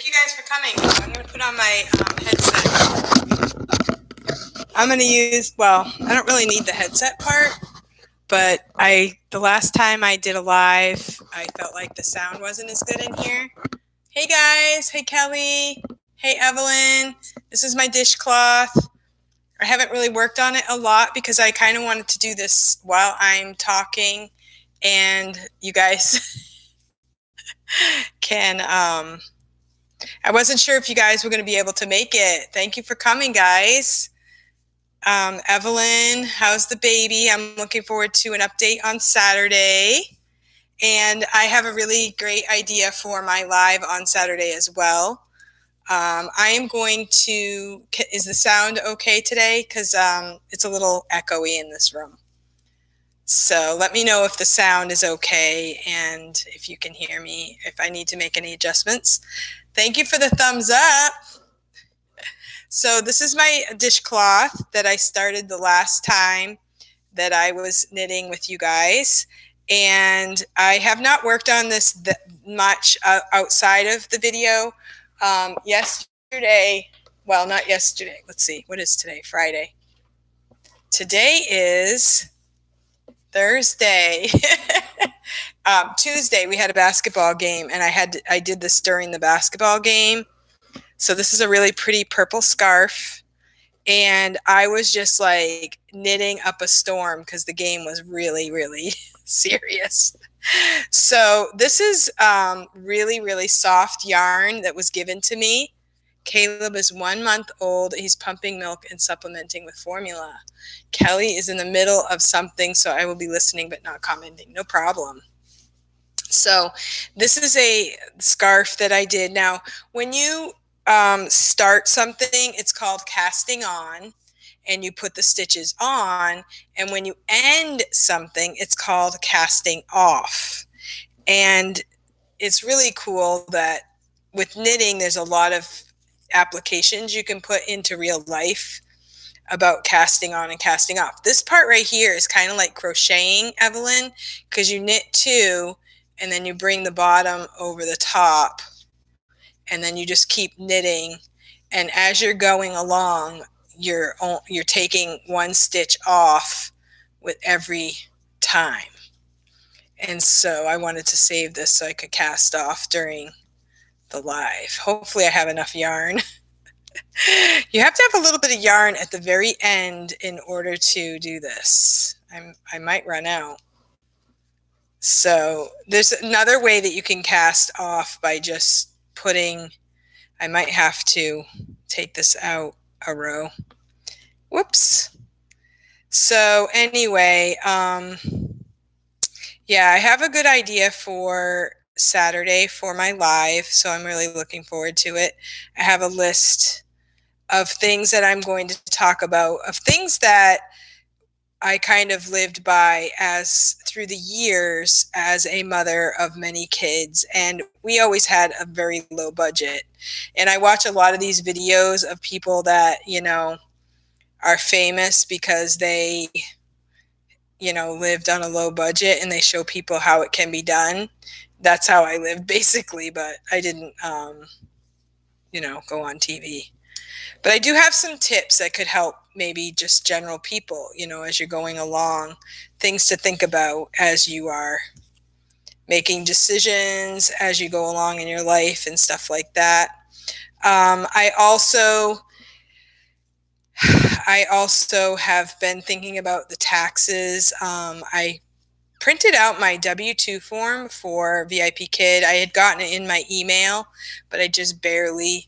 Thank you guys for coming. I'm going to put on my headset. I'm going to use, well, I don't really need the headset part, but the last time I did a live, I felt like the sound wasn't as good in here. Hey guys, hey Kelly, hey Evelyn, this is my dishcloth. I haven't really worked on it a lot because I kind of wanted to do this while I'm talking and you guys can, I wasn't sure if you guys were going to be able to make it. Thank you for coming, guys. Evelyn, how's the baby? I'm looking forward to an update on Saturday. And I have a really great idea for my live on Saturday as well. I am going to, is the sound okay today? Because it's a little echoey in this room. So let me know if the sound is okay and if you can hear me, if I need to make any adjustments. Thank you for the thumbs up. So this is my dishcloth that I started the last time that I was knitting with you guys. And I have not worked on this that much outside of the video. Yesterday, well, not yesterday. Let's see, what is today? Friday. Today is Thursday. Tuesday we had a basketball game, and I did this during the basketball game. So this is a really pretty purple scarf, and I was just like knitting up a storm because the game was really, really serious. So this is really, really soft yarn that was given to me. Caleb is 1 month old. He's pumping milk and supplementing with formula. Kelly is in the middle of something, so I will be listening but not commenting. No problem. So this is a scarf that I did. Now, when you start something, it's called casting on, and you put the stitches on. And when you end something, it's called casting off. And it's really cool that with knitting, there's a lot of applications you can put into real life about casting on and casting off. This part right here is kind of like crocheting, Evelyn, because you knit two and then you bring the bottom over the top and then you just keep knitting. And as you're going along, you're taking one stitch off with every time. And so I wanted to save this so I could cast off during the live. Hopefully I have enough yarn. You have to have a little bit of yarn at the very end in order to do this. I might run out. So there's another way that you can cast off by just putting, I might have to take this out a row. Whoops. So anyway, yeah, I have a good idea for Saturday for my live, so I'm really looking forward to it. I have a list of things that I'm going to talk about, of things that I kind of lived by as through the years as a mother of many kids, and we always had a very low budget. And I watch a lot of these videos of people that, you know, are famous because they, you know, lived on a low budget, and they show people how it can be done. That's how I lived basically, but I didn't, you know, go on TV. But I do have some tips that could help maybe just general people, you know, as you're going along, things to think about as you are making decisions as you go along in your life and stuff like that. I also have been thinking about the taxes. I printed out my W-2 form for VIPKID. I had gotten it in my email, but I just barely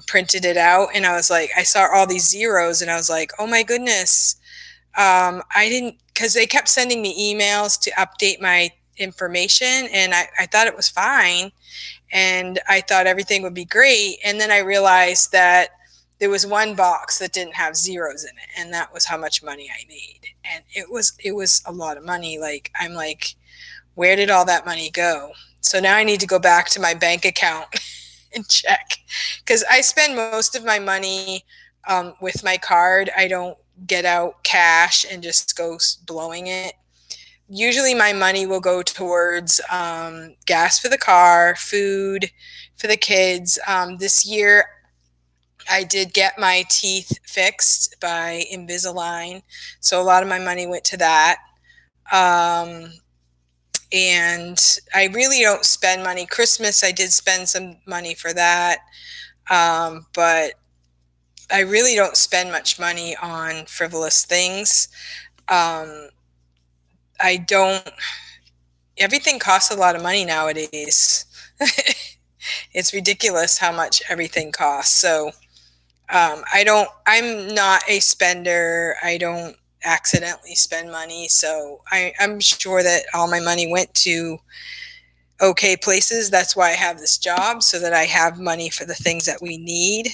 printed it out, and I was like, I saw all these zeros, and I was like, oh my goodness. I didn't, because they kept sending me emails to update my information, and I thought it was fine, and I thought everything would be great, and then I realized that there was one box that didn't have zeros in it, and that was how much money I made. And it was a lot of money. Like, I'm like, where did all that money go? So now I need to go back to my bank account and check, because I spend most of my money with my card. I don't get out cash and just go blowing it. usually my money will go towards gas for the car, food for the kids. This year, I did get my teeth fixed by Invisalign, so a lot of my money went to that. Um, and I really don't spend money. Christmas, I did spend some money for that, but I really don't spend much money on frivolous things. Um, I don't. Everything costs a lot of money nowadays. It's ridiculous how much everything costs. So I'm not a spender. I don't accidentally spend money. So I'm sure that all my money went to okay places. That's why I have this job, so that I have money for the things that we need.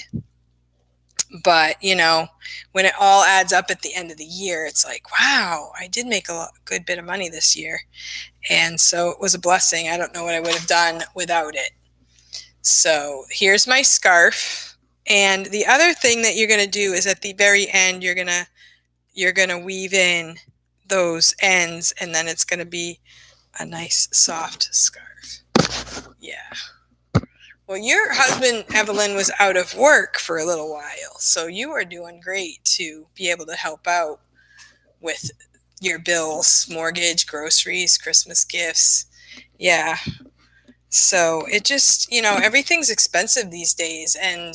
But, when it all adds up at the end of the year, it's like, wow, I did make a good bit of money this year. And so it was a blessing. I don't know what I would have done without it. So here's my scarf. And the other thing that you're going to do is at the very end, you're going to weave in those ends, and then it's going to be a nice soft scarf. Yeah. Well, your husband, Evelyn, was out of work for a little while, so you are doing great to be able to help out with your bills, mortgage, groceries, Christmas gifts. Yeah. So it just, everything's expensive these days, and,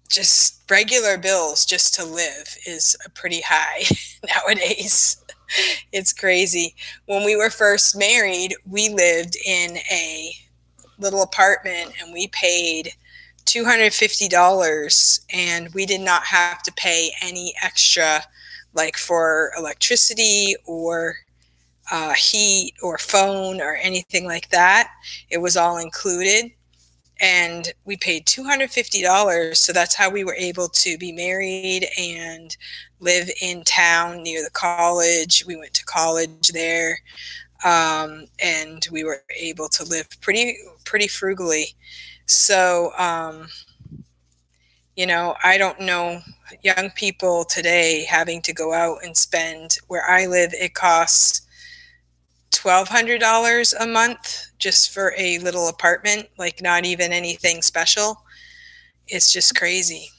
just regular bills just to live is pretty high nowadays. It's crazy. When we were first married, we lived in a little apartment and we paid $250, and we did not have to pay any extra, like for electricity or heat or phone or anything like that. It was all included, and we paid $250. So that's how we were able to be married and live in town near the college. We went to college there. And we were able to live pretty frugally. So, I don't know young people today having to go out and spend. Where I live, it costs $1,200 a month just for a little apartment, like not even anything special. It's just crazy.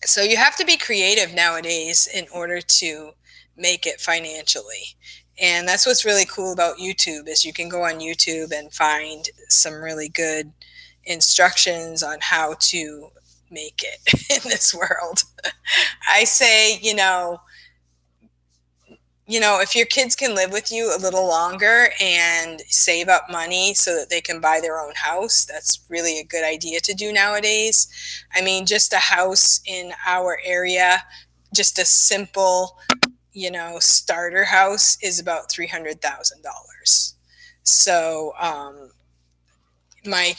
So you have to be creative nowadays in order to make it financially. And that's what's really cool about YouTube, is you can go on YouTube and find some really good instructions on how to make it in this world. I say, if your kids can live with you a little longer and save up money so that they can buy their own house, that's really a good idea to do nowadays. I mean, just a house in our area, just a simple, starter house is about $300,000. So, my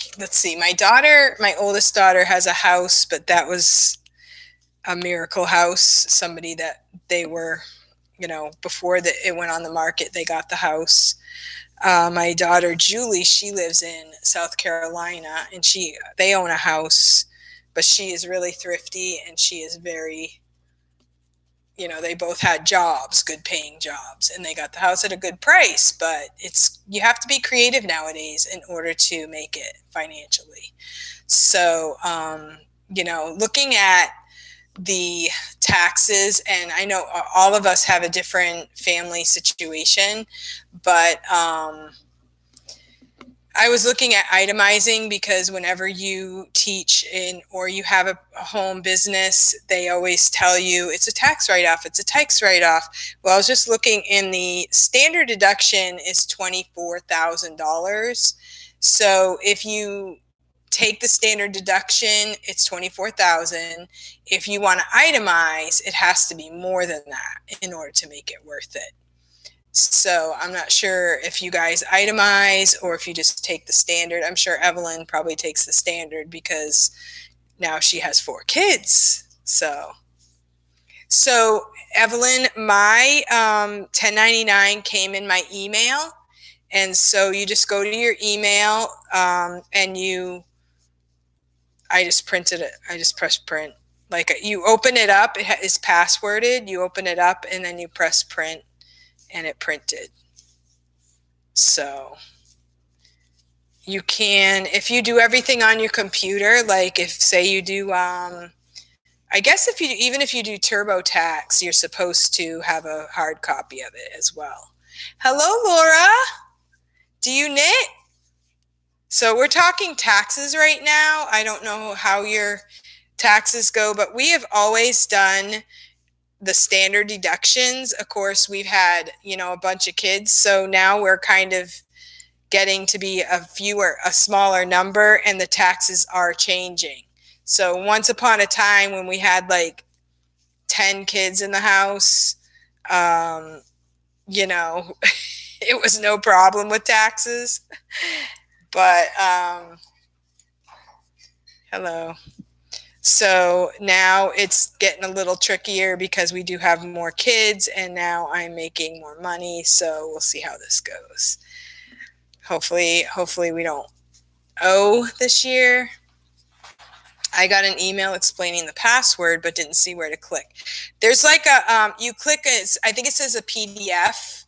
oldest daughter has a house, but that was a miracle house. Somebody that they were, before it went on the market, they got the house. My daughter Julie, she lives in South Carolina, and they own a house, but she is really thrifty, and she is very, they both had jobs, good paying jobs, and they got the house at a good price. But you have to be creative nowadays in order to make it financially. So, looking at the taxes, and I know all of us have a different family situation, but I was looking at itemizing, because whenever you teach or you have a home business, they always tell you it's a tax write-off, it's a tax write-off. Well, I was just looking, in the standard deduction is $24,000. So if you take the standard deduction, it's $24,000. If you want to itemize, it has to be more than that in order to make it worth it. So I'm not sure if you guys itemize or if you just take the standard. I'm sure Evelyn probably takes the standard because now she has 4 kids. So Evelyn, my 1099 came in my email. And so you just go to your email, and I just printed it. I just pressed print like you open it up, it is passworded, you open it up and then you press print and it printed. So you can, if you do everything on your computer, like if say you do, I guess if you, even if you do TurboTax, you're supposed to have a hard copy of it as well. Hello, Laura. Do you knit? So we're talking taxes right now. I don't know how your taxes go, but we have always done the standard deductions. Of course, we've had, a bunch of kids. So now we're kind of getting to be a smaller number, and the taxes are changing. So once upon a time when we had like 10 kids in the house, it was no problem with taxes. But, hello. So now it's getting a little trickier because we do have more kids and now I'm making more money. So we'll see how this goes. Hopefully we don't owe this year. I got an email explaining the password, but didn't see where to click. There's like you click I think it says a PDF.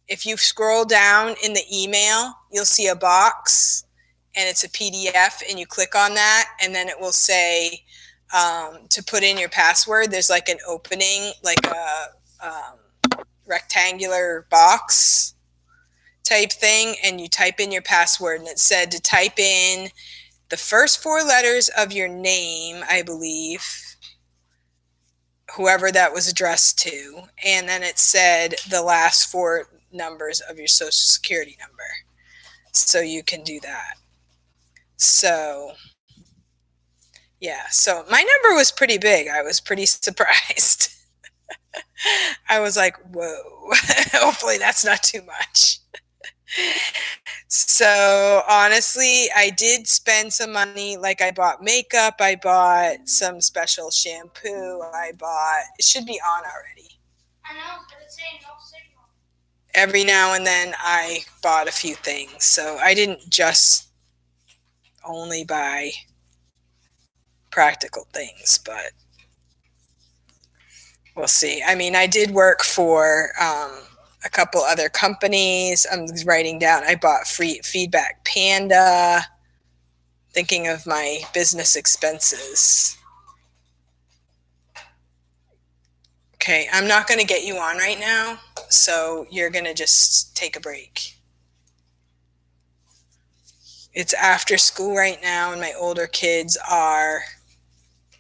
If you scroll down in the email, you'll see a box and it's a PDF, and you click on that and then it will say to put in your password. There's like an opening, like a rectangular box type thing, and you type in your password, and it said to type in the first 4 letters of your name, I believe, whoever that was addressed to, and then it said the last 4 numbers of your social security number. So you can do that. So yeah, so my number was pretty big. I was pretty surprised. I was like, whoa, hopefully that's not too much. So honestly, I did spend some money. Like I bought makeup, I bought some special shampoo, it should be on already. I know, but it's saying no signal. Every now and then I bought a few things. So I didn't just only buy practical things, but we'll see. I mean, I did work for a couple other companies. I'm writing down, I bought free Feedback Panda, thinking of my business expenses. Okay, I'm not going to get you on right now, so you're going to just take a break. It's after school right now, and my older kids are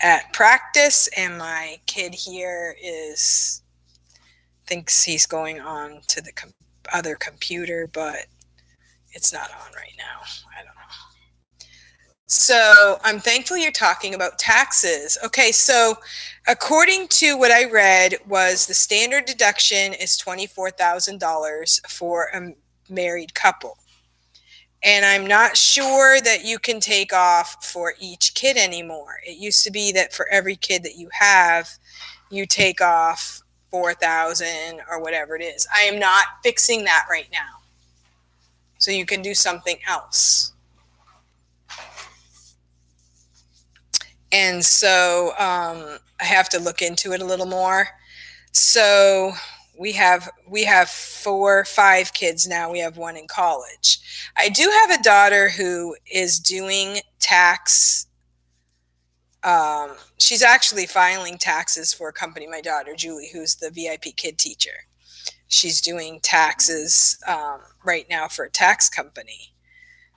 at practice, and my kid here thinks he's going on to the other computer, but it's not on right now. I don't know. So I'm thankful you're talking about taxes. Okay, so according to what I read, was the standard deduction is $24,000 for a married couple. And I'm not sure that you can take off for each kid anymore. It used to be that for every kid that you have, you take off 4,000 or whatever it is. I am not fixing that right now. So you can do something else. And so I have to look into it a little more. So we have 5 kids now. We have 1 in college. I do have a daughter who is doing tax. She's actually filing taxes for a company, my daughter, Julie, who's the VIPKID teacher. She's doing taxes right now for a tax company.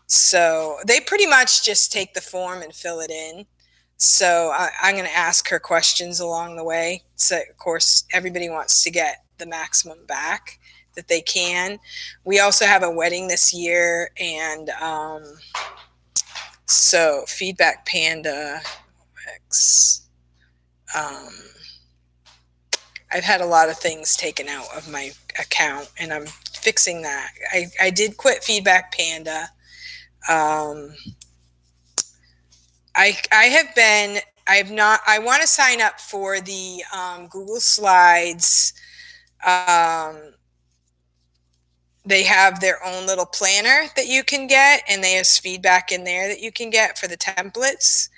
So they pretty much just take the form and fill it in. So I'm going to ask her questions along the way. So, of course, everybody wants to get the maximum back that they can. We also have a wedding this year, and so Feedback Panda X. I've had a lot of things taken out of my account, and I'm fixing that. I did quit Feedback Panda. I want to sign up for the Google Slides. They have their own little planner that you can get, and there's feedback in there that you can get for the templates.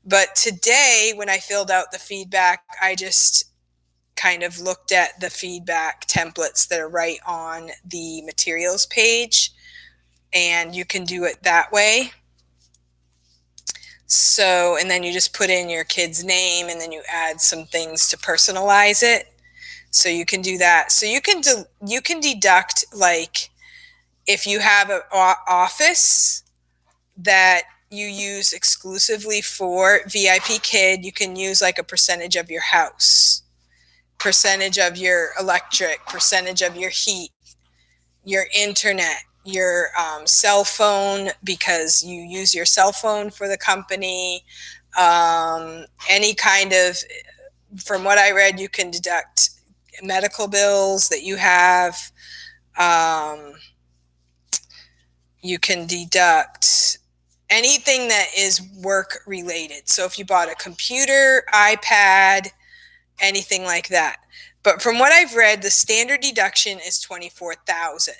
But today, when I filled out the feedback, I just kind of looked at the feedback templates that are right on the materials page, and you can do it that way. So, and then you just put in your kid's name, and then you add some things to personalize it. So you can do that. So you can deduct, like, if you have an office that you use exclusively for VIPKID, you can use like a percentage of your house, percentage of your electric, percentage of your heat, your internet, your cell phone, because you use your cell phone for the company. Any kind of, from what I read, you can deduct medical bills that you have. You can deduct anything that is work related. So if you bought a computer, iPad, anything like that. But from what I've read, the standard deduction is $24,000.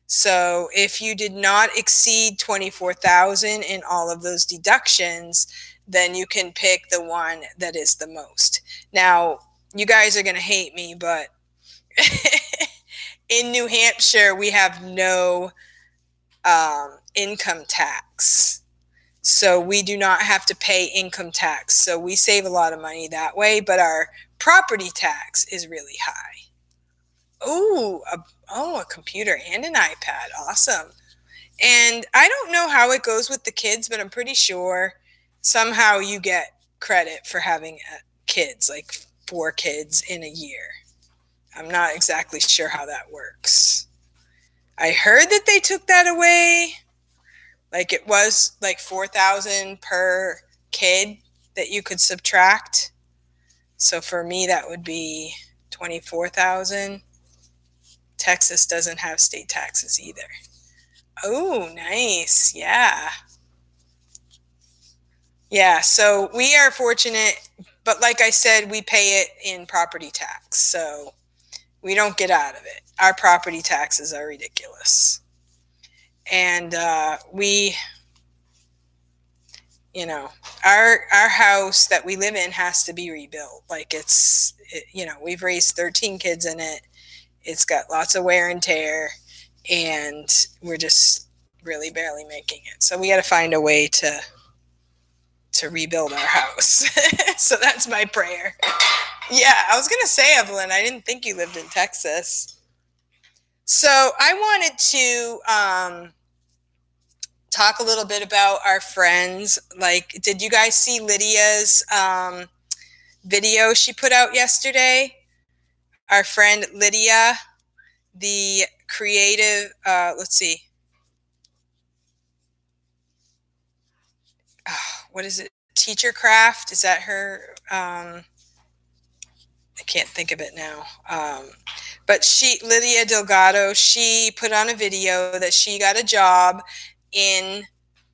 So if you did not exceed $24,000 in all of those deductions, then you can pick the one that is the most. Now, you guys are going to hate me, but in New Hampshire, we have no income tax. So we do not have to pay income tax. So we save a lot of money that way, but our property tax is really high. Ooh, a computer and an iPad. Awesome. And I don't know how it goes with the kids, but I'm pretty sure somehow you get credit for having kids, like 4 kids in a year. I'm not exactly sure how that works. I heard that they took that away. Like, it was like $4,000 per kid that you could subtract. So for me, that would be $24,000. Texas doesn't have state taxes either. Oh, nice. Yeah. Yeah, so we are fortunate, but like I said, we pay it in property tax. So we don't get out of it. Our property taxes are ridiculous. And we, you know, our house that we live in has to be rebuilt. Like, we've raised 13 kids in it. It's got lots of wear and tear, and we're just really barely making it. So we got to find a way to rebuild our house. So that's my prayer. Yeah, I was going to say, Evelyn, I didn't think you lived in Texas. So I wanted to talk a little bit about our friends. Like, did you guys see Lydia's video she put out yesterday? Our friend Lydia, the creative, let's see. What is it? Teacher Craft? Is that her? I can't think of it now. But Lydia Delgado, she put on a video that she got a job in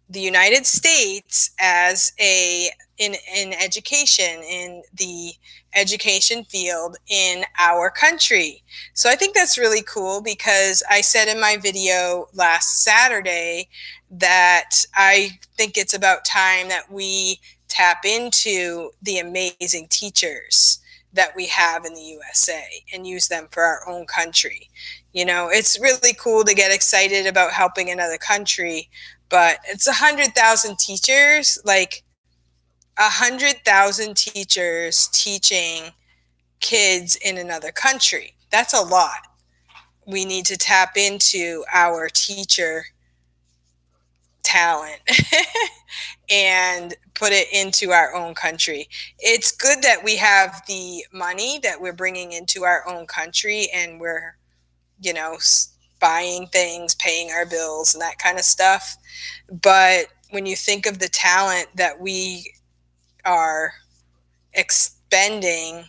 the United States as in education, in the education field in our country. So I think that's really cool, because I said in my video last Saturday that I think it's about time that we tap into the amazing teachers that we have in the USA and use them for our own country. It's really cool to get excited about helping another country, but it's 100,000 teachers, like 100,000 teachers teaching kids in another country. That's a lot. We need to tap into our teacher talent and put it into our own country. It's good that we have the money that we're bringing into our own country, and we're, buying things, paying our bills, and that kind of stuff. But when you think of the talent that we are expending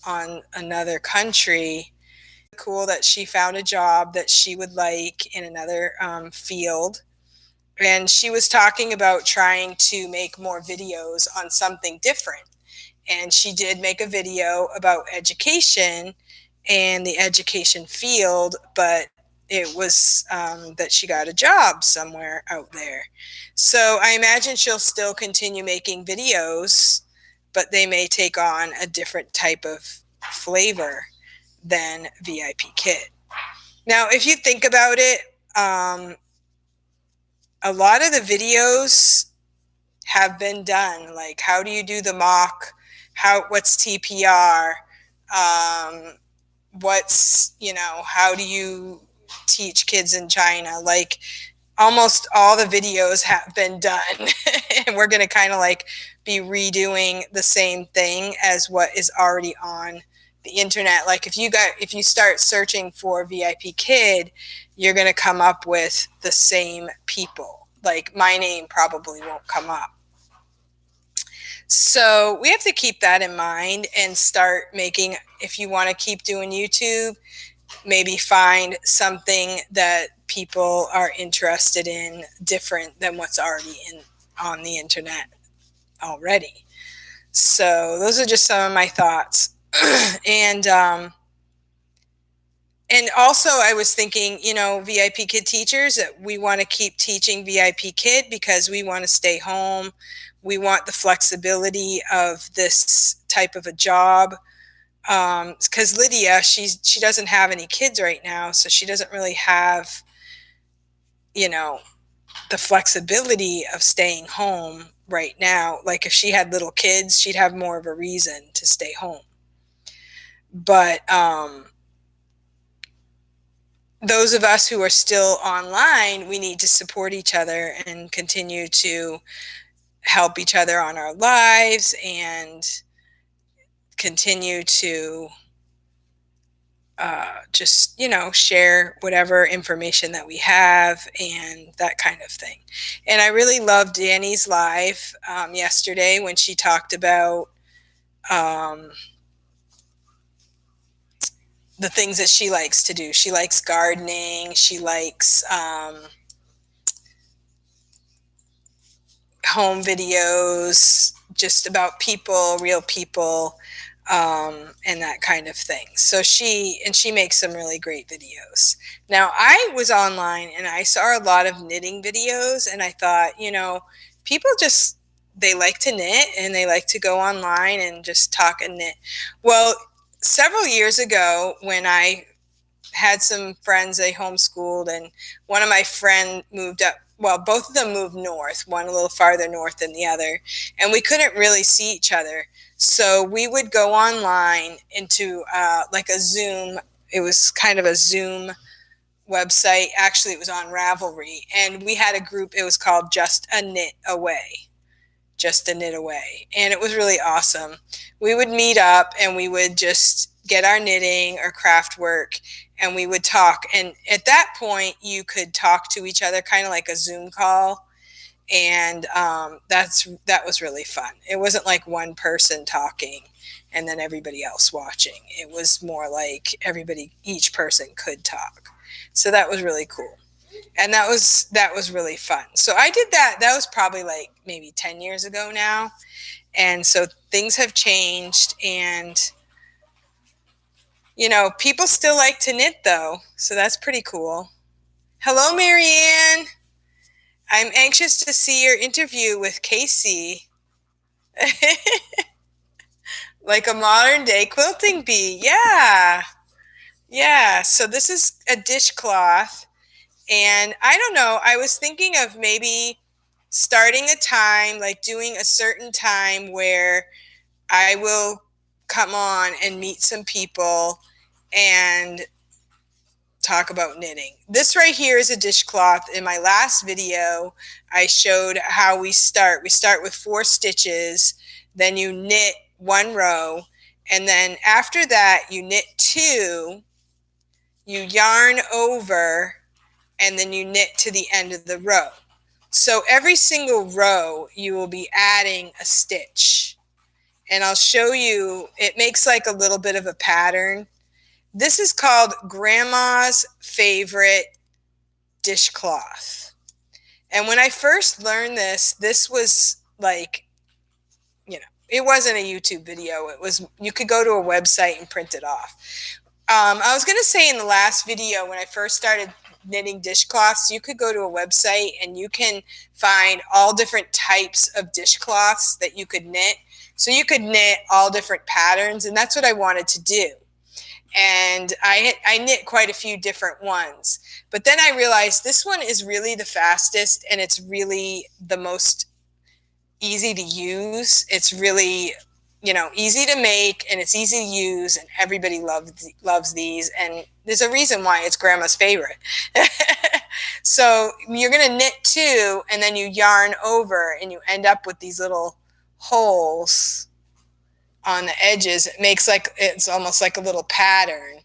on another country, cool that she found a job that she would like in another field. And she was talking about trying to make more videos on something different. And she did make a video about education and the education field, but it was that she got a job somewhere out there. So I imagine she'll still continue making videos, but they may take on a different type of flavor than VIP Kid. Now, if you think about it, a lot of the videos have been done. Like, how do you do the mock? What's TPR? How do you teach kids in China? Like, almost all the videos have been done. And we're going to kind of like be redoing the same thing as what is already on the internet. Like, if you start searching for VIP Kid, you're going to come up with the same people. Like, my name probably won't come up. So we have to keep that in mind and start making, if you want to keep doing YouTube, maybe find something that people are interested in different than what's already on the internet already. So those are just some of my thoughts. and also I was thinking, VIP Kid Teachers, that we want to keep teaching VIP Kid because we want to stay home. We want the flexibility of this type of a job. Because Lydia, she doesn't have any kids right now, so she doesn't really have, the flexibility of staying home right now. Like, if she had little kids, she'd have more of a reason to stay home. But those of us who are still online, we need to support each other and continue to help each other on our lives and continue to just, share whatever information that we have and that kind of thing. And I really loved Danny's live yesterday when she talked about the things that she likes to do. She likes gardening. She likes home videos, just about people, real people, and that kind of thing. So she makes some really great videos. Now, I was online and I saw a lot of knitting videos, and I thought, people just, they like to knit and they like to go online and just talk and knit. Well, several years ago, when I had some friends they homeschooled, and one of my friend moved up. Well, both of them moved north, one a little farther north than the other, and we couldn't really see each other. So we would go online into like a Zoom. It was kind of a Zoom website. Actually, it was on Ravelry, and we had a group. It was called Just a Knit Away. Just a Knit Away. And it was really awesome. We would meet up and we would just get our knitting or craft work, and we would talk. And at that point, you could talk to each other kind of like a Zoom call. And that was really fun. It wasn't like one person talking and then everybody else watching. It was more like each person could talk. So that was really cool. And that was really fun. So I did that. That was probably like maybe 10 years ago now. And so things have changed, and people still like to knit though. So that's pretty cool. Hello, Marianne. I'm anxious to see your interview with Casey. Like a modern day quilting bee. Yeah. Yeah. So this is a dishcloth. And I don't know, I was thinking of maybe starting a time, like doing a certain time where I will come on and meet some people and talk about knitting. This right here is a dishcloth. In my last video, I showed how we start. We start with 4 stitches, then you knit 1 row, and then after that you knit 2, you yarn over, and then you knit to the end of the row. So every single row you will be adding a stitch. And I'll show you, it makes like a little bit of a pattern. This is called Grandma's Favorite Dishcloth. And when I first learned this was like, it wasn't a YouTube video. It was, you could go to a website and print it off. I was going to say in the last video when I first started knitting dishcloths, you could go to a website and you can find all different types of dishcloths that you could knit. So you could knit all different patterns, and that's what I wanted to do. And I knit quite a few different ones. But then I realized this one is really the fastest, and it's really the most easy to use. It's really, easy to make, and it's easy to use, and everybody loves these. And there's a reason why it's grandma's favorite. So you're going to knit two, and then you yarn over, and you end up with these little holes on the edges. It's almost like a little pattern,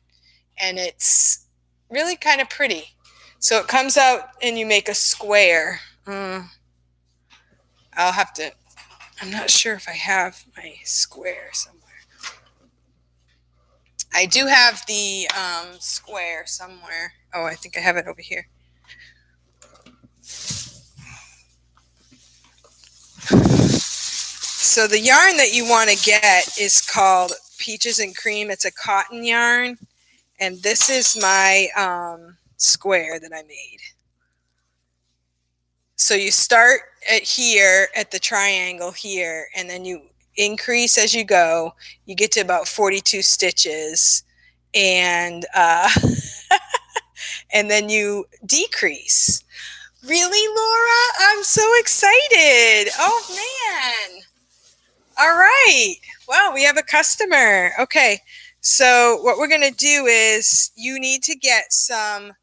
and it's really kind of pretty. So it comes out, and you make a square. I'm not sure if I have my square somewhere. I do have the square somewhere. Oh, I think I have it over here. So the yarn that you want to get is called Peaches and Cream. It's a cotton yarn. And this is my square that I made. So you start at here, at the triangle here, and then you increase as you go. You get to about 42 stitches, and and then you decrease. Really, Laura? I'm so excited. Oh, man. All right. Well, we have a customer. Okay. So what we're going to do is you need to get some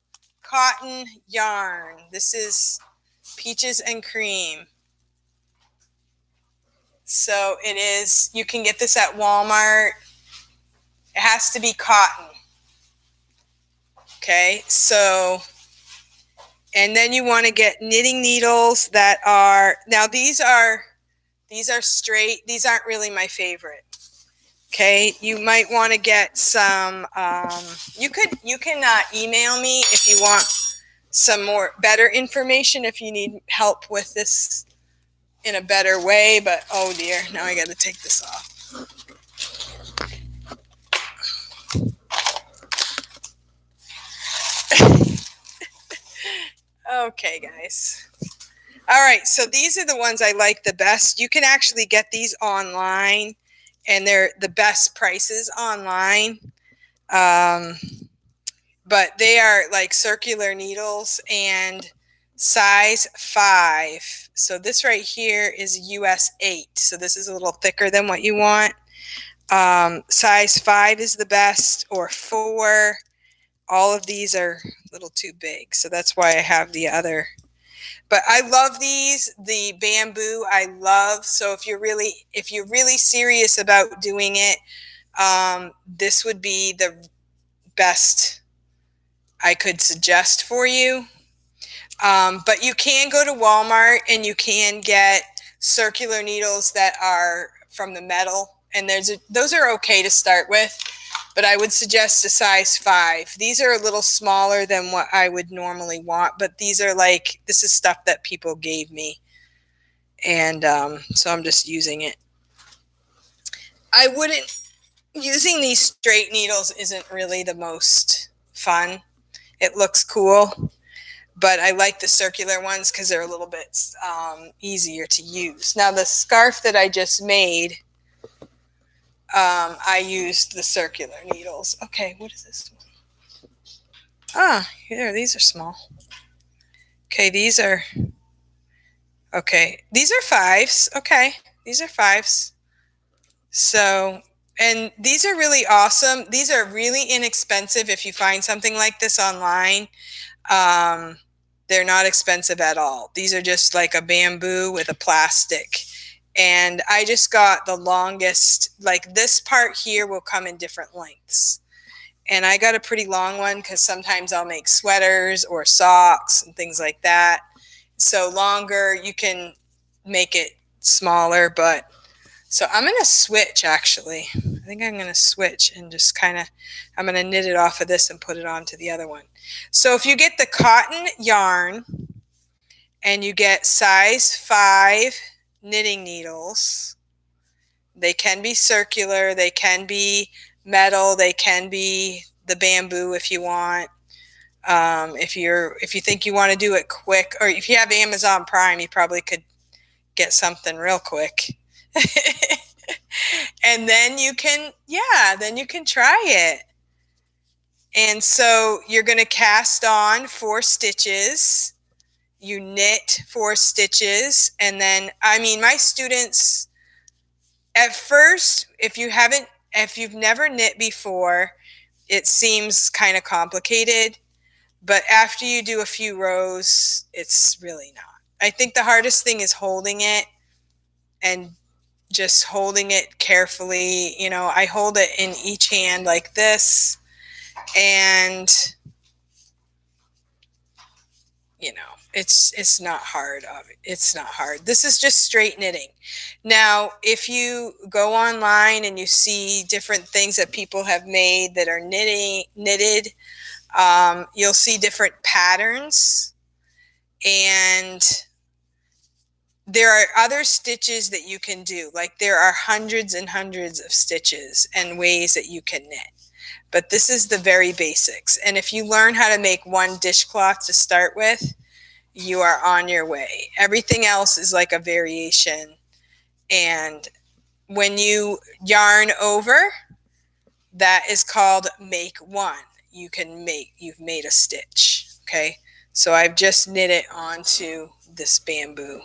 cotton yarn. This is Peaches and Cream. So it is, you can get this at Walmart. It has to be cotton. Okay. So, and then you want to get knitting needles that are, now these are straight. These aren't really my favorite. Okay, you might want to get some. You can email me if you want some better information, if you need help with this in a better way. But oh dear, now I got to take this off. Okay, guys. All right, so these are the ones I like the best. You can actually get these online, and they're the best prices online. But they are like circular needles and size 5. So this right here is US 8. So this is a little thicker than what you want. Size 5 is the best, or 4. All of these are a little too big, so that's why I have the other. But I love these. The bamboo I love. So if you're really serious about doing it, this would be the best I could suggest for you. But you can go to Walmart and you can get circular needles that are from the metal, and those are okay to start with. But I would suggest a size 5. These are a little smaller than what I would normally want, but this is stuff that people gave me. And so I'm just using it. Using these straight needles isn't really the most fun. It looks cool, but I like the circular ones because they're a little bit easier to use. Now the scarf that I just made, I used the circular needles. Okay, what is this one? Ah, here, these are small. Okay, these are 5s. Okay, these are 5s. So, and these are really awesome. These are really inexpensive if you find something like this online. They're not expensive at all. These are just like a bamboo with a plastic. And I just got the longest, like this part here will come in different lengths. And I got a pretty long one because sometimes I'll make sweaters or socks and things like that. So longer, you can make it smaller. But so I'm going to switch, actually. I think I'm going to switch and just I'm going to knit it off of this and put it onto the other one. So if you get the cotton yarn and you get size 5 knitting needles, they can be circular, they can be metal, they can be the bamboo if you want. If you think you want to do it quick, or if you have Amazon Prime, you probably could get something real quick. And then you can try it. And so you're going to cast on 4 stitches. You knit 4 stitches, and then, I mean, my students, at first, if you've never knit before, it seems kind of complicated, but after you do a few rows, it's really not. I think the hardest thing is holding it, and just holding it carefully. You know, I hold it in each hand like this, and you know, it's not hard. It's not hard. This is just straight knitting. Now, if you go online and you see different things that people have made that are knitted, you'll see different patterns, and there are other stitches that you can do. Like, there are hundreds and hundreds of stitches and ways that you can knit. But this is the very basics. And if you learn how to make one dishcloth to start with, you are on your way. Everything else is like a variation. And when you yarn over, that is called make one. You've made a stitch. Okay. So I've just knit it onto this bamboo.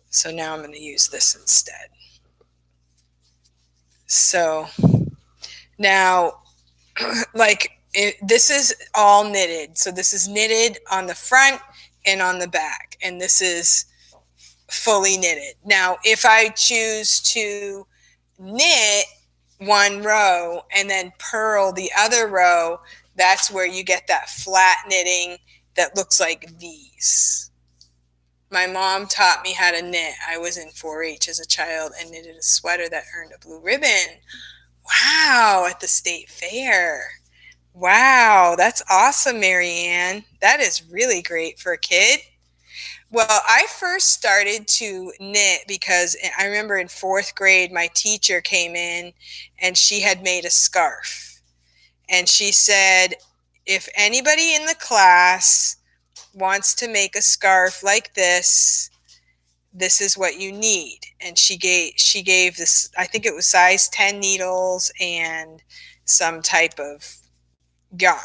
So now I'm going to use this instead. So now, this is all knitted. So this is knitted on the front and on the back, and this is fully knitted. Now, if I choose to knit one row and then purl the other row, that's where you get that flat knitting that looks like these. My mom taught me how to knit. I was in 4-H as a child and knitted a sweater that earned a blue ribbon. Wow, at the state fair. Wow, that's awesome, Marianne. That is really great for a kid. Well, I first started to knit because I remember in 4th grade, my teacher came in and she had made a scarf. And she said, if anybody in the class wants to make a scarf like this is what you need. And she gave this, I think it was size 10 needles and some type of yarn.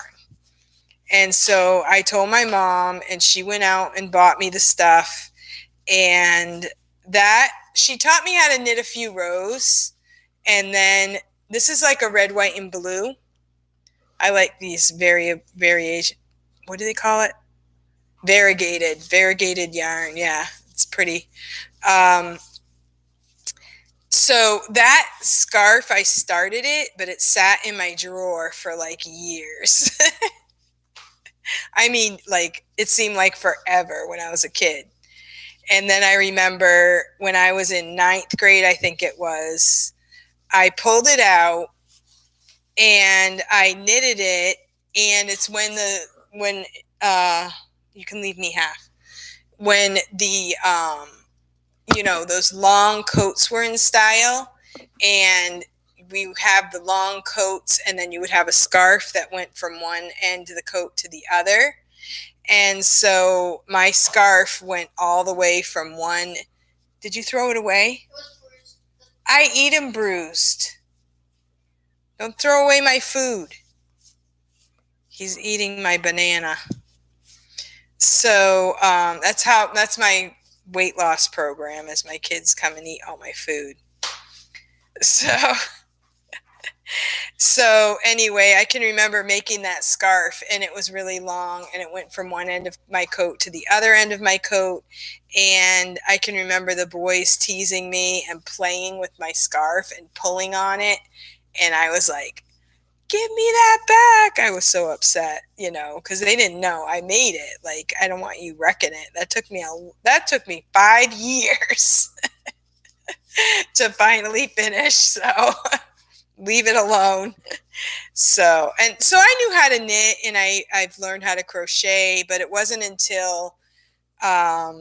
And so I told my mom, and she went out and bought me the stuff. And that, she taught me how to knit a few rows. And then this is like a red, white, and blue. I like these variation. What do they call it? Variegated yarn. Yeah, it's pretty. So that scarf, I started it, but it sat in my drawer for like years. I mean, like, it seemed like forever when I was a kid. And then I remember when I was in 9th grade, I think it was, I pulled it out and I knitted it. And it's when you can leave me half. When the, those long coats were in style, and we have the long coats, and then you would have a scarf that went from one end of the coat to the other. And so my scarf went all the way from one. Did you throw it away? It was bruised. I eat them bruised. Don't throw away my food. He's eating my banana. So that's my weight loss program, is my kids come and eat all my food. So anyway, I can remember making that scarf, and it was really long, and it went from one end of my coat to the other end of my coat. And I can remember the boys teasing me and playing with my scarf and pulling on it. And I was like, give me that back. I was so upset, because they didn't know I made it. Like, I don't want you wrecking it. That took me 5 years to finally finish. So leave it alone. So I knew how to knit, and I've learned how to crochet, but it wasn't until at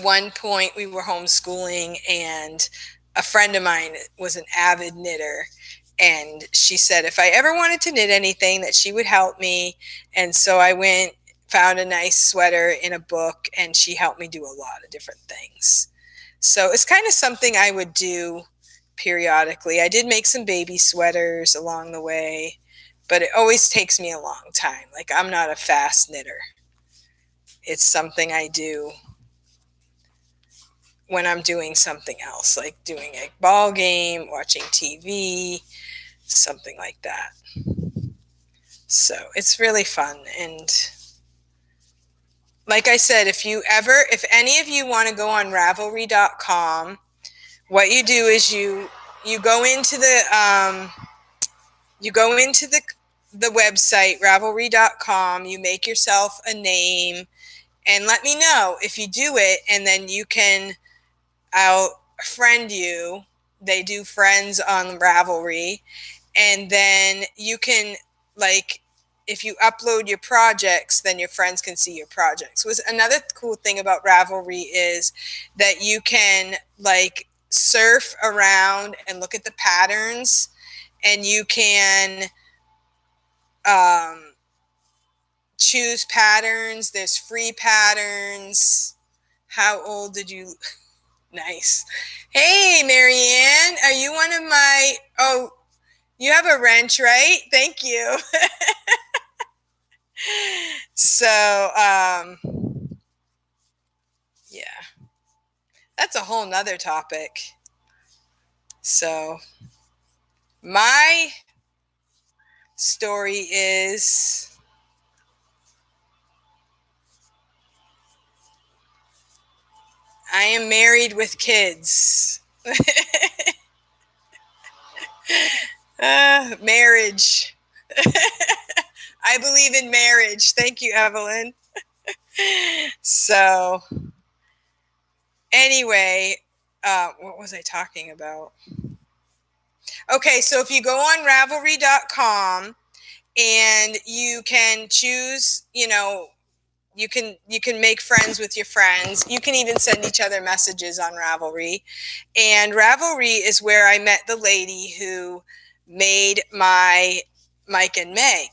one point we were homeschooling, and a friend of mine was an avid knitter, And she said if I ever wanted to knit anything that she would help me. And so I went, found a nice sweater in a book, and she helped me do a lot of different things. So it's kind of something I would do periodically. I did make some baby sweaters along the way, but it always takes me a long time. Like, I'm not a fast knitter. It's something I do when I'm doing something else, like doing a ball game, watching TV, something like that. So it's really fun. And like I said, if any of you want to go on Ravelry.com, what you do is you go into the website Ravelry.com. You make yourself a name, and let me know if you do it, and then I'll friend you. They do friends on Ravelry, and then you can, like, if you upload your projects, then your friends can see your projects. Another cool thing about Ravelry is that you can, like, surf around and look at the patterns, and you can choose patterns. There's free patterns. How old did you? Nice. Hey, Marianne, are you one of my? Oh, you have a wrench, right? Thank you. So, yeah, that's a whole nother topic. So, my story is I am married with kids. Marriage. I believe in marriage. Thank you, Evelyn. So, anyway, what was I talking about? Okay, so if you go on Ravelry.com and you can choose, you can make friends with your friends. You can even send each other messages on Ravelry. And Ravelry is where I met the lady who made my Mike and Meg.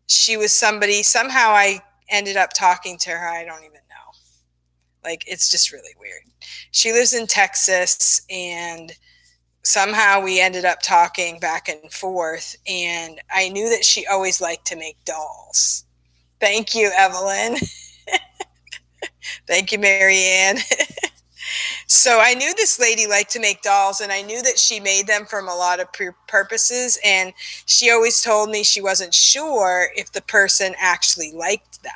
She was somebody, somehow I ended up talking to her. I don't even know. Like, it's just really weird. She lives in Texas, and somehow we ended up talking back and forth. And I knew that she always liked to make dolls. Thank you, Evelyn. Thank you, Marianne. So I knew this lady liked to make dolls, and I knew that she made them from a lot of purposes. And she always told me she wasn't sure if the person actually liked them.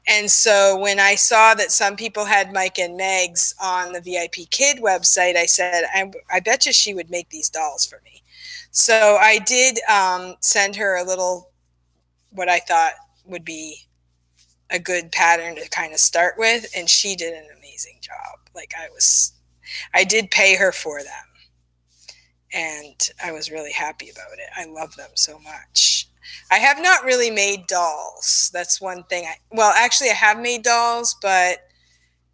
And so when I saw that some people had Mike and Meg's on the VIPKID website, I said, I bet you she would make these dolls for me. So I did send her a little, what I thought would be a good pattern to kind of start with, and she did an amazing job. Like, I did pay her for them, and I was really happy about it. I love them so much. I have not really made dolls. That's one thing. Well, actually, I have made dolls, but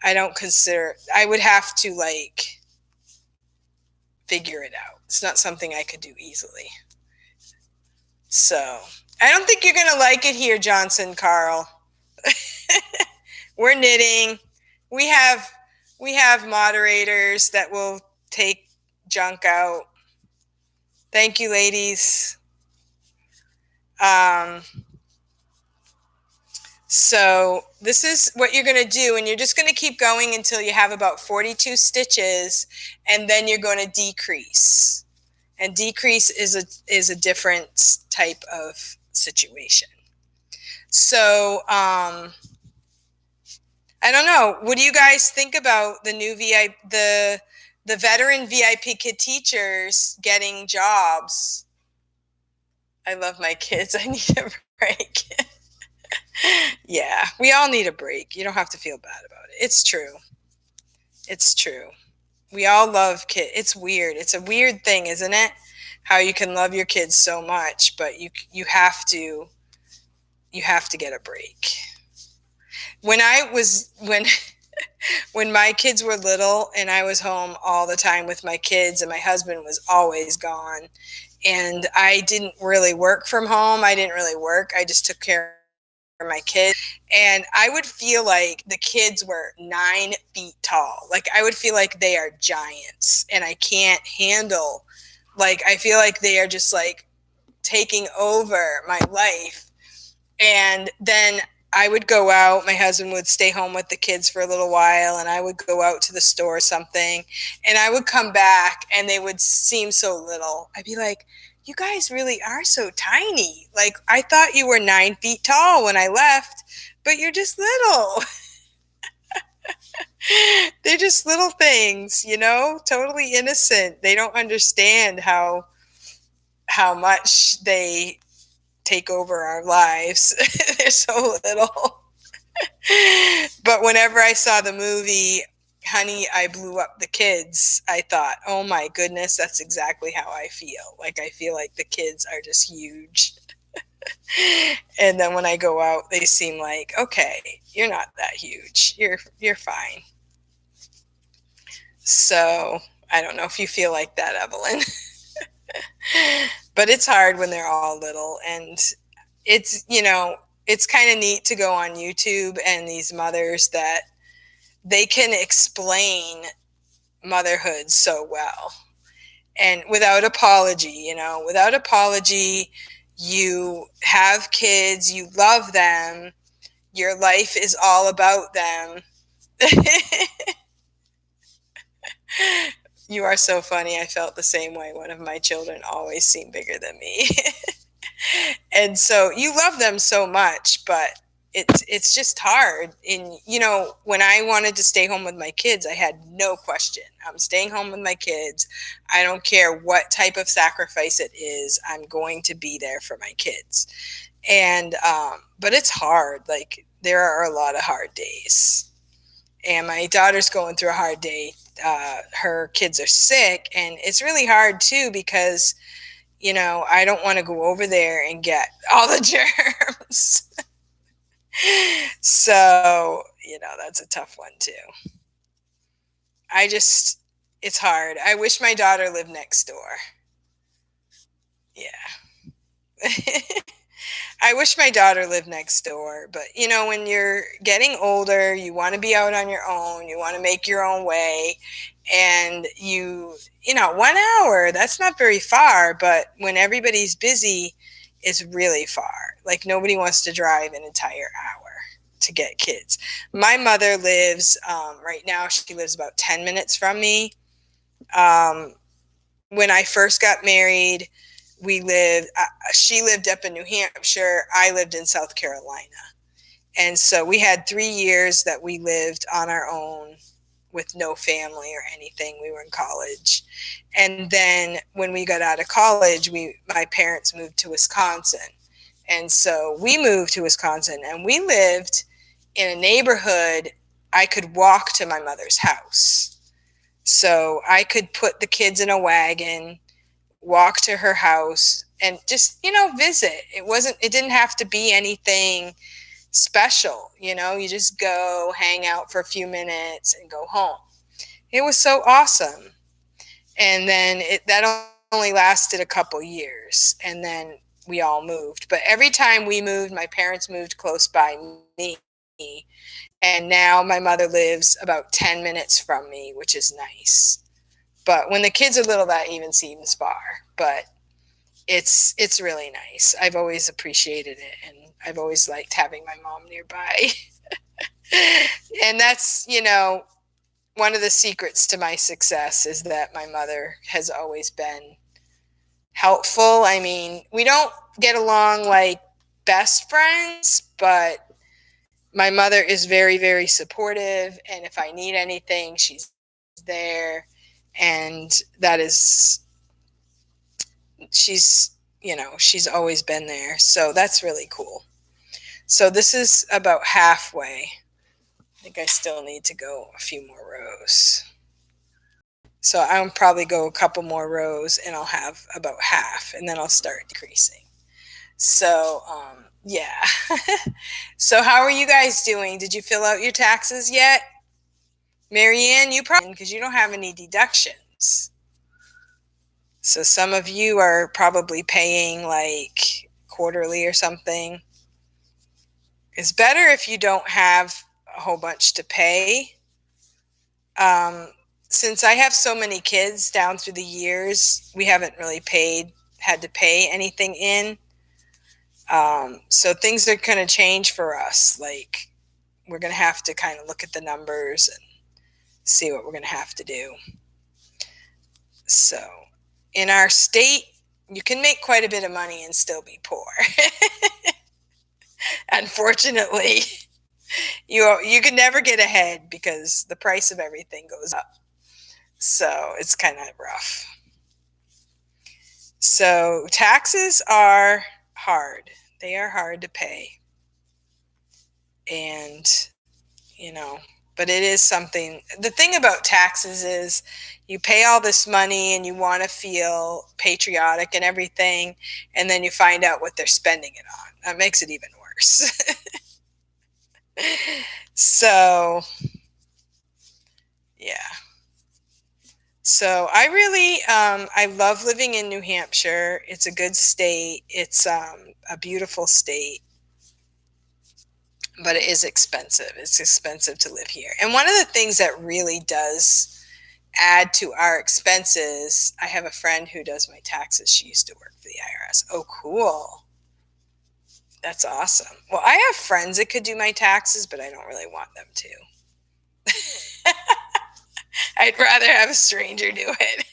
I don't consider, I would have to, like, figure it out. It's not something I could do easily. So I don't think you're going to like it here, Johnson Carl. We're knitting. We have moderators that will take junk out. Thank you, ladies. So this is what you're going to do, and you're just going to keep going until you have about 42 stitches, and then you're going to decrease. And decrease is a different type of situation. So I don't know. What do you guys think about the new the veteran VIPKID teachers getting jobs? I love my kids. I need a break. Yeah, we all need a break. You don't have to feel bad about it. It's true. It's true. We all love kids. It's weird. It's a weird thing, isn't it? How you can love your kids so much, but you have to get a break. When when my kids were little and I was home all the time with my kids and my husband was always gone, and I didn't really work from home. I didn't really work. I just took care of my kids. And I would feel like the kids were 9 feet tall. Like I would feel like they are giants and I can't handle, like, I feel like they are just like taking over my life. And then I would go out. My husband would stay home with the kids for a little while, and I would go out to the store or something. And I would come back, and they would seem so little. I'd be like, "You guys really are so tiny. Like I thought you were 9 feet tall when I left, but you're just little." They're just little things, totally innocent. They don't understand how much they take over our lives. They're so little. But whenever I saw the movie Honey, I Blew Up the Kids, I thought, oh my goodness, that's exactly how I feel. Like I feel like the kids are just huge. And then when I go out, they seem like, okay, you're not that huge. You're fine. So I don't know if you feel like that, Evelyn. But it's hard when they're all little. And it's kind of neat to go on YouTube and these mothers that they can explain motherhood so well and without apology. Without apology, you have kids, you love them, your life is all about them. You are so funny. I felt the same way. One of my children always seemed bigger than me. And so you love them so much, but it's just hard. And when I wanted to stay home with my kids, I had no question. I'm staying home with my kids. I don't care what type of sacrifice it is. I'm going to be there for my kids. And but it's hard. Like there are a lot of hard days. And my daughter's going through a hard day. Her kids are sick, and it's really hard too because I don't want to go over there and get all the germs. So, that's a tough one too. It's hard. I wish my daughter lived next door. Yeah. I wish my daughter lived next door, but when you're getting older, you want to be out on your own, you want to make your own way, and 1 hour, that's not very far, but when everybody's busy, it's really far. Like nobody wants to drive an entire hour to get kids. My mother lives, right now, she lives about 10 minutes from me. When I first got married, she lived up in New Hampshire. I lived in South Carolina. And so we had 3 years that we lived on our own with no family or anything. We were in college. And then when we got out of college, my parents moved to Wisconsin. And so we moved to Wisconsin, and we lived in a neighborhood. I could walk to my mother's house. So I could put the kids in a wagon, walk to her house, and just, visit. It didn't have to be anything special. You just go hang out for a few minutes and go home. It was so awesome. And then that only lasted a couple years, and then we all moved. But every time we moved, my parents moved close by me, and now my mother lives about 10 minutes from me, which is nice. But when the kids are little, that even seems far. But it's really nice. I've always appreciated it, and I've always liked having my mom nearby. And that's, one of the secrets to my success is that my mother has always been helpful. I mean, we don't get along like best friends, but my mother is very, very supportive. And if I need anything, she's there. And she's always been there. So that's really cool. So this is about halfway. I think I still need to go a few more rows. So I'll probably go a couple more rows and I'll have about half, and then I'll start decreasing. So, yeah. So how are you guys doing? Did you fill out your taxes yet? Marianne, you probably, because you don't have any deductions. So some of you are probably paying like quarterly or something. It's better if you don't have a whole bunch to pay. Um, since I have so many kids down through the years, we haven't really had to pay anything in. So things are going to change for us. Like we're going to have to kind of look at the numbers and see what we're going to have to do. So in our state, you can make quite a bit of money and still be poor. Unfortunately, you can never get ahead because the price of everything goes up. So it's kind of rough. So taxes are hard. They are hard to pay. And, you know, but it is something. The thing about taxes is you pay all this money and you want to feel patriotic and everything, and then you find out what they're spending it on. That makes it even worse. So, yeah. So I really, I love living in New Hampshire. It's a good state. It's a beautiful state, but it is expensive. It's expensive to live here. And one of the things that really does add to our expenses, I have a friend who does my taxes. She used to work for the IRS. Oh, cool. That's awesome. Well, I have friends that could do my taxes, but I don't really want them to. I'd rather have a stranger do it.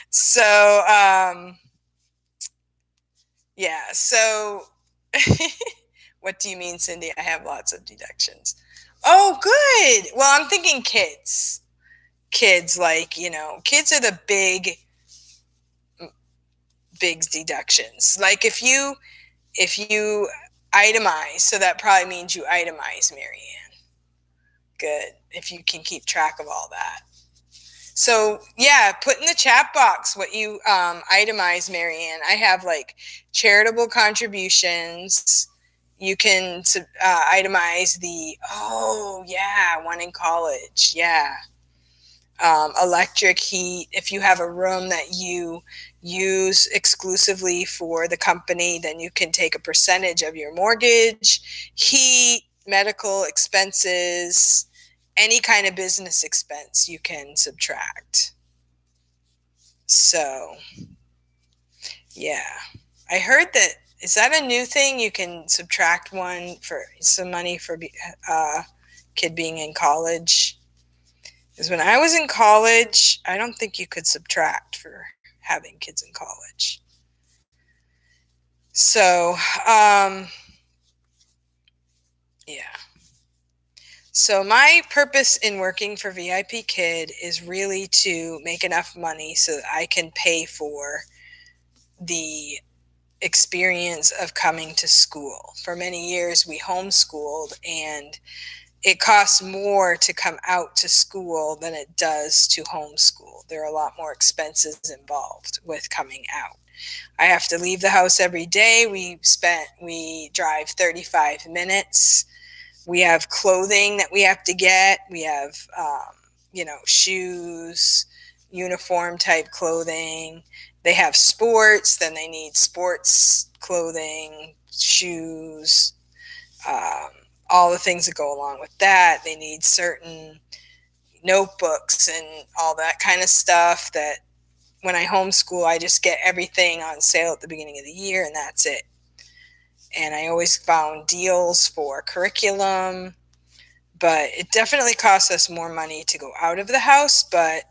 So, yeah. So, what do you mean, Cindy? I have lots of deductions. Oh, good. Well, I'm thinking kids. Kids, like, kids are the big deductions. Like if you itemize, so that probably means you itemize, Marianne. Good. If you can keep track of all that. So yeah, put in the chat box what you itemize, Marianne. I have like charitable contributions. You can itemize one in college. Yeah. Electric, heat. If you have a room that you use exclusively for the company, then you can take a percentage of your mortgage, heat, medical expenses, any kind of business expense you can subtract. So, yeah. I heard that, is that a new thing? You can subtract one for some money for kid being in college? Because when I was in college, I don't think you could subtract for having kids in college. So, yeah. So my purpose in working for VIP Kid is really to make enough money so that I can pay for the experience of coming to school. For many years, we homeschooled, and it costs more to come out to school than it does to homeschool. There are a lot more expenses involved with coming out. I have to leave the house every day. We drive 35 minutes. We have clothing that we have to get. We have, shoes, uniform type clothing. They have sports, then they need sports clothing, shoes, all the things that go along with that. They need certain notebooks and all that kind of stuff that when I homeschool, I just get everything on sale at the beginning of the year and that's it. And I always found deals for curriculum, but it definitely costs us more money to go out of the house. But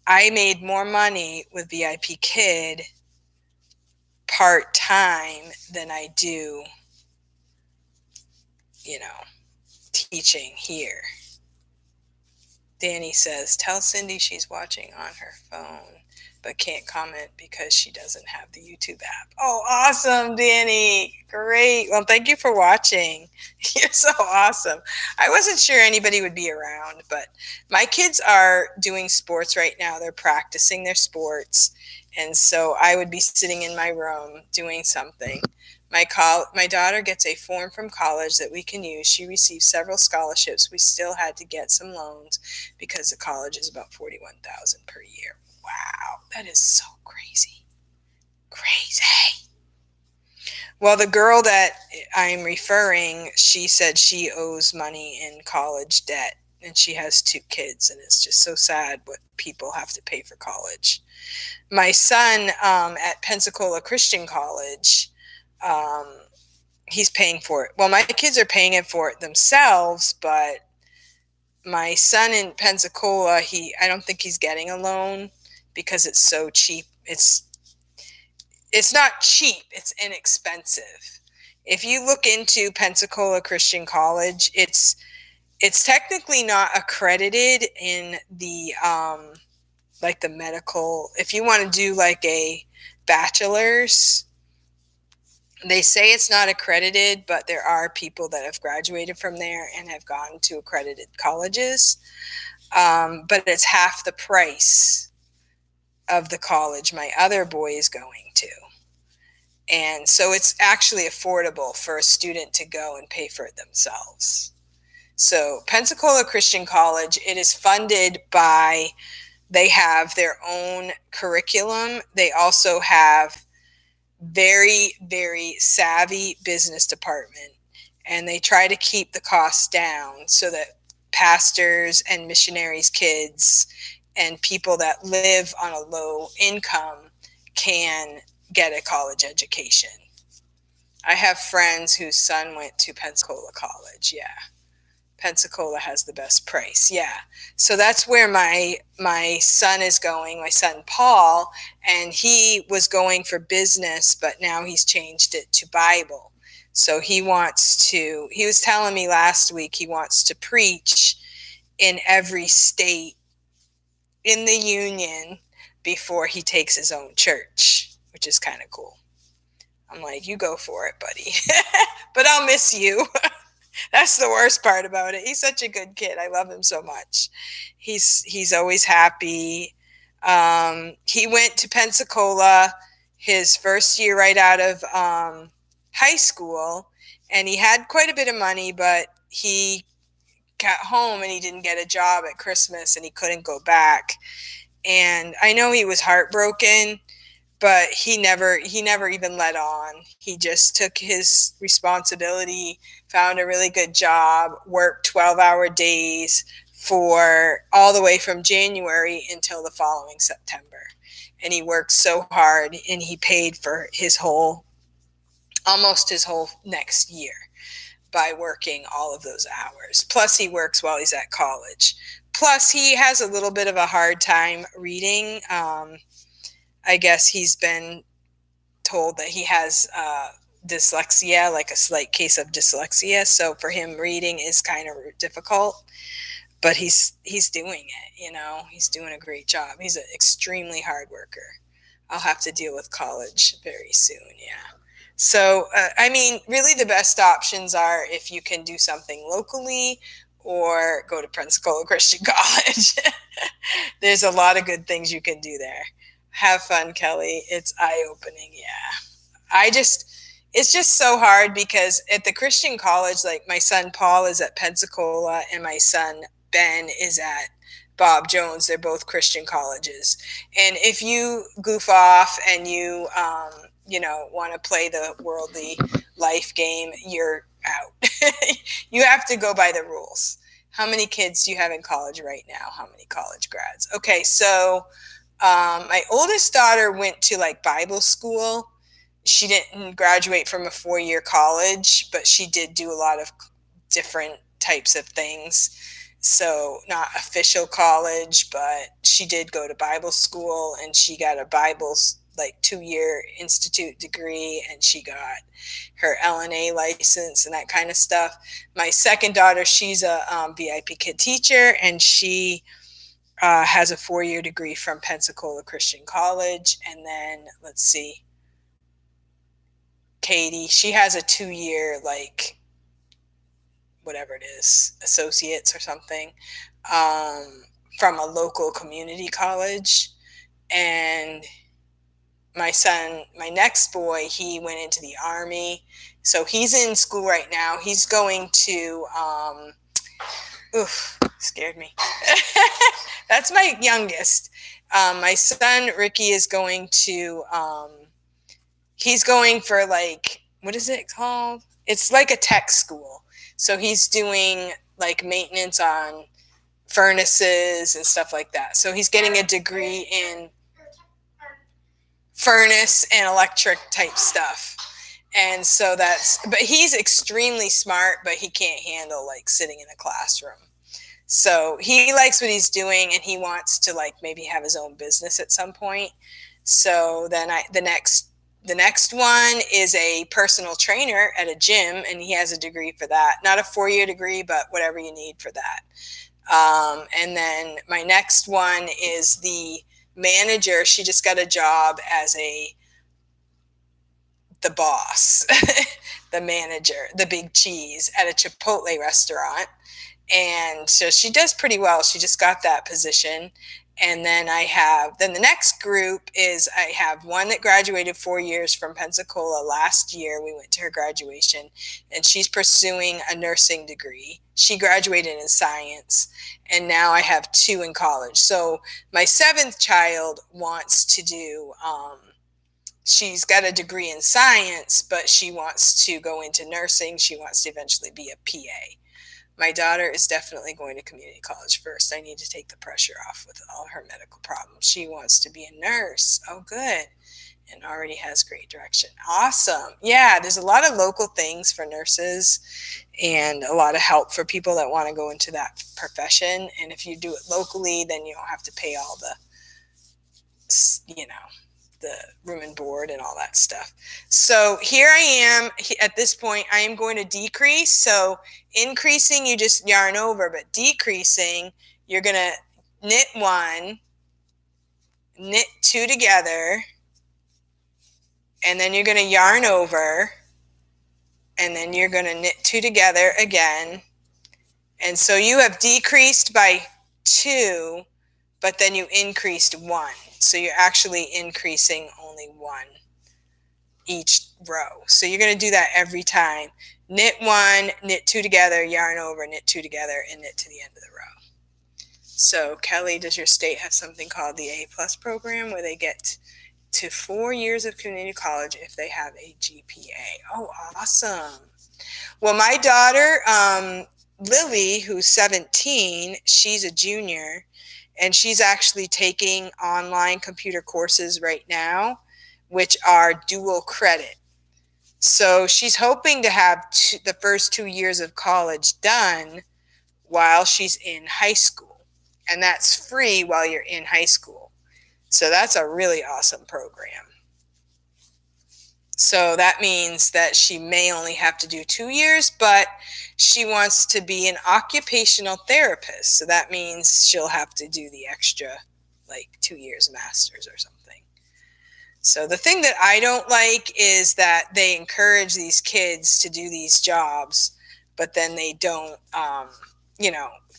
I made more money with VIP Kid part-time than I do, teaching here. Danny says, tell Cindy she's watching on her phone, but can't comment because she doesn't have the YouTube app. Oh, awesome, Danny. Great. Well, thank you for watching. You're so awesome. I wasn't sure anybody would be around, but my kids are doing sports right now. They're practicing their sports. And so I would be sitting in my room doing something. My daughter gets a form from college that we can use. She received several scholarships. We still had to get some loans because the college is about $41,000 per year. Wow, that is so crazy. Crazy. Well, the girl that I'm referring, she said she owes money in college debt, and she has 2 kids, and it's just so sad what people have to pay for college. My son at Pensacola Christian College, um, he's paying for it. Well, my kids are paying it for it themselves, but my son in Pensacola, I don't think he's getting a loan because it's so cheap. It's not cheap, it's inexpensive. If you look into Pensacola Christian College, it's technically not accredited in the like the medical. If you want to do like a bachelor's, they say it's not accredited, but there are people that have graduated from there and have gone to accredited colleges. But it's half the price of the college my other boy is going to. And so it's actually affordable for a student to go and pay for it themselves. So Pensacola Christian College, it is funded by, they have their own curriculum. They also have very, very savvy business department, and they try to keep the costs down so that pastors and missionaries' kids and people that live on a low income can get a college education. I have friends whose son went to Pensacola College. Yeah. Pensacola has the best price. Yeah. So that's where my son is going, my son Paul, and he was going for business, but now he's changed it to Bible. So he was telling me last week he wants to preach in every state in the union before he takes his own church, which is kind of cool. I'm like, you go for it, buddy. But I'll miss you. That's the worst part about it. He's such a good kid. I love him so much. He's always happy. He went to Pensacola his first year right out of high school, and he had quite a bit of money, but he got home and he didn't get a job at Christmas and he couldn't go back. And I know he was heartbroken, but he never even let on. He just took his responsibility, found a really good job, worked 12-hour days for all the way from January until the following September. And he worked so hard, and he paid for almost his whole next year by working all of those hours. Plus he works while he's at college. Plus he has a little bit of a hard time reading. I guess he's been told that he has dyslexia, like a slight case of dyslexia. So for him, reading is kind of difficult, but he's doing it. He's doing a great job. He's an extremely hard worker. I'll have to deal with college very soon. Yeah. So, I mean, really the best options are if you can do something locally or go to Pensacola Christian College. There's a lot of good things you can do there. Have fun, Kelly. It's eye-opening. Yeah. It's just so hard because at the Christian college, like my son Paul is at Pensacola and my son Ben is at Bob Jones. They're both Christian colleges. And if you goof off and you want to play the worldly life game, you're out. You have to go by the rules. How many kids do you have in college right now? How many college grads? Okay, so my oldest daughter went to like Bible school. She didn't graduate from a 4-year college, but she did do a lot of different types of things. So not official college, but she did go to Bible school, and she got a Bible's like 2-year institute degree, and she got her LNA license and that kind of stuff. My second daughter, she's a VIPKID teacher, and she has a 4-year degree from Pensacola Christian College. And then let's see, Katie, she has a 2-year like whatever it is, associates or something, from a local community college. And my son, my next boy, he went into the Army. So he's in school right now. He's going to, scared me. That's my youngest. My son Ricky is going to he's going for like, what is it called? It's like a tech school. So he's doing like maintenance on furnaces and stuff like that. So he's getting a degree in furnace and electric type stuff. And so but he's extremely smart, but he can't handle like sitting in a classroom. So he likes what he's doing and he wants to like maybe have his own business at some point. So then the next one is a personal trainer at a gym, and he has a degree for that. Not a 4-year degree, but whatever you need for that. And then my next one is the manager. She just got a job as the boss, the manager, the big cheese at a Chipotle restaurant. And so she does pretty well. She just got that position. And then the next group is I have one that graduated 4 years from Pensacola last year. We went to her graduation, and she's pursuing a nursing degree. She graduated in science, and now I have 2 in college. So my 7th child wants to do, she's got a degree in science, but she wants to go into nursing. She wants to eventually be a PA. My daughter is definitely going to community college first. I need to take the pressure off with all her medical problems. She wants to be a nurse. Oh, good. And already has great direction. Awesome. Yeah, there's a lot of local things for nurses and a lot of help for people that want to go into that profession. And if you do it locally, then you don't have to pay all the room and board and all that stuff. So here I am at this point. I am going to decrease. So increasing, you just yarn over, but decreasing, you're going to knit 1, knit 2 together, and then you're going to yarn over, and then you're going to knit 2 together again. And so you have decreased by 2, but then you increased 1. So you're actually increasing only 1 each row. So you're going to do that every time. Knit 1, knit 2 together, yarn over, knit 2 together, and knit to the end of the row. So Kelly, does your state have something called the A+ program where they get to 4 years of community college if they have a GPA? Oh, awesome. Well, my daughter, Lily, who's 17, she's a junior, and she's actually taking online computer courses right now, which are dual credit. So she's hoping to have the first 2 years of college done while she's in high school. And that's free while you're in high school. So that's a really awesome program. So that means that she may only have to do 2 years, but she wants to be an occupational therapist. So that means she'll have to do the extra, like 2 years master's or something. So the thing that I don't like is that they encourage these kids to do these jobs, but then they don't,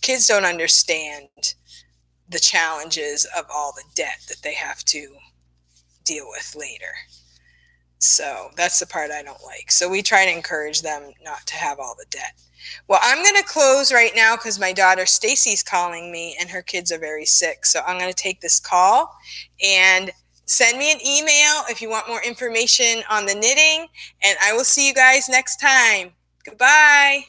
kids don't understand the challenges of all the debt that they have to deal with later. So that's the part I don't like. So we try to encourage them not to have all the debt. Well, I'm going to close right now because my daughter Stacy's calling me and her kids are very sick. So I'm going to take this call and send me an email if you want more information on the knitting. And I will see you guys next time. Goodbye.